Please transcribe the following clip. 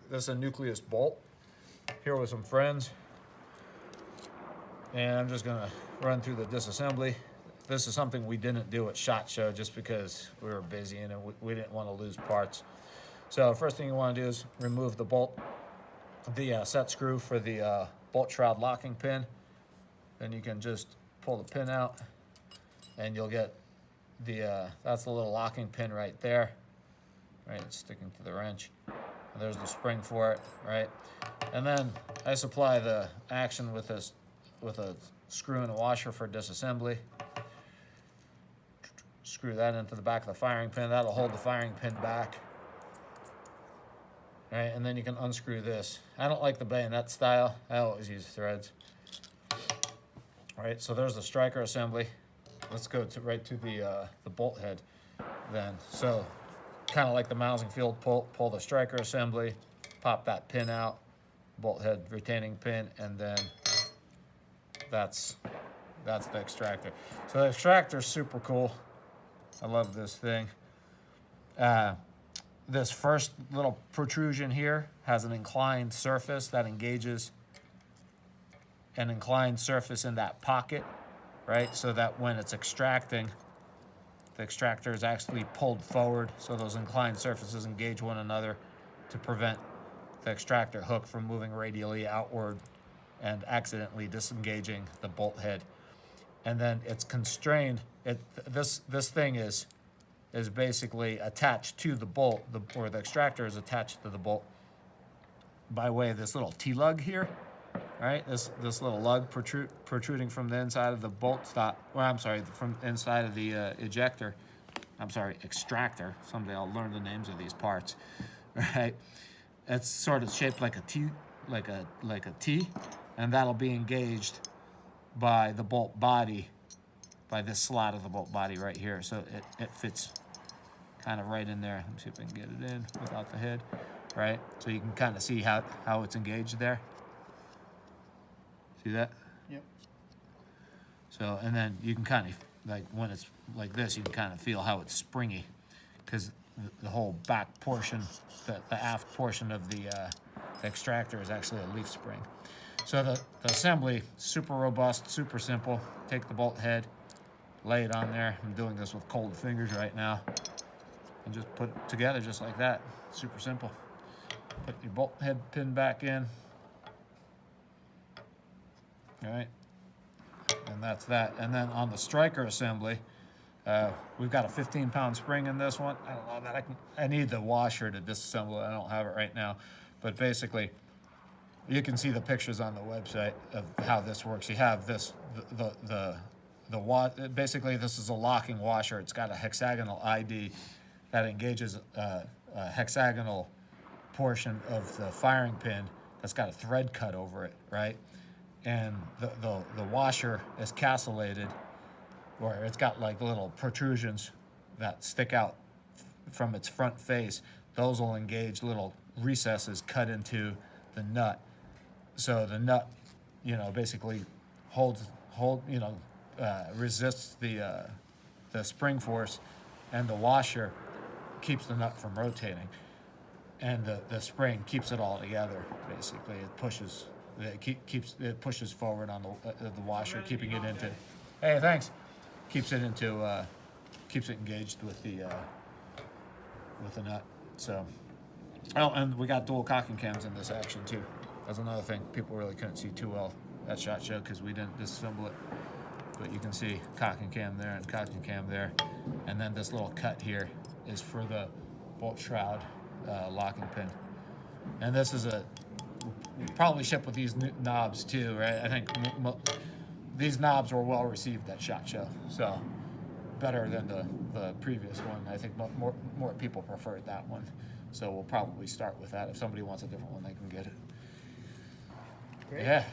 this is a Nucleus bolt here with some friends, and I'm just gonna run through the disassembly. This is something we didn't do at SHOT Show just because we were busy and we didn't want to lose parts. So first thing you want to do is remove the bolt, the set screw for the bolt shroud locking pin. Then you can just pull the pin out, and you'll get the that's the little locking pin right there. Right, it's sticking to the wrench. And there's the spring for it, right? And then I supply the action with a screw and a washer for disassembly. Screw that into the back of the firing pin. That'll hold the firing pin back. Right, and then you can unscrew this. I don't like the bayonet style. I always use threads. Right, so there's the striker assembly. Let's go right to the bolt head then. So kind of like the Mousing field, pull the striker assembly, pop that pin out, bolt head retaining pin, and then that's the extractor. So the extractor is super cool. I love this thing. This first little protrusion here has an inclined surface that engages an inclined surface in that pocket, right? So that when it's extracting, the extractor is actually pulled forward, so those inclined surfaces engage one another to prevent the extractor hook from moving radially outward and accidentally disengaging the bolt head. And then it's constrained. This thing is basically attached to the bolt, or the extractor is attached to the bolt by way of this little T-lug here, right? This little lug protruding from the inside of the bolt stop. Well, I'm sorry, from inside of the ejector. I'm sorry, extractor. Someday I'll learn the names of these parts, right? It's sort of shaped like a T, like a T, and that'll be engaged by the bolt body, by this slot of the bolt body right here. So it fits kind of right in there. Let me see if I can get it in without the head, right? So you can kind of see how it's engaged there. See that? Yep. So, and then you can kind of, like when it's like this, you can kind of feel how it's springy, because the whole back portion, the aft portion of the extractor is actually a leaf spring. So the assembly, super robust, super simple. Take the bolt head, lay it on there. I'm doing this with cold fingers right now. And just put it together just like that. Super simple. Put your bolt head pin back in. All right, and that's that. And then on the striker assembly, we've got a 15-pound spring in this one. I don't know that I need the washer to disassemble it. I don't have it right now, but basically, you can see the pictures on the website of how this works. You have this, basically this is a locking washer. It's got a hexagonal ID that engages a hexagonal portion of the firing pin that's got a thread cut over it, right? And the washer is castellated, where it's got like little protrusions that stick out from its front face. Those will engage little recesses cut into the nut. So the nut, basically resists the spring force, and the washer keeps the nut from rotating, and the spring keeps it all together. Basically, it pushes forward on the washer, keeping it into. Hey, thanks. Keeps it engaged with the nut. So, oh, and we got dual cocking cams in this action too. That's another thing people really couldn't see too well at SHOT Show because we didn't disassemble it. But you can see cocking cam there and cocking cam there, and then this little cut here is for the bolt shroud locking pin. And this is probably ship with these knobs too, right? I think these knobs were well received at SHOT Show, so better than the previous one. I think more people preferred that one, so we'll probably start with that. If somebody wants a different one, they can get it. Great. Yeah.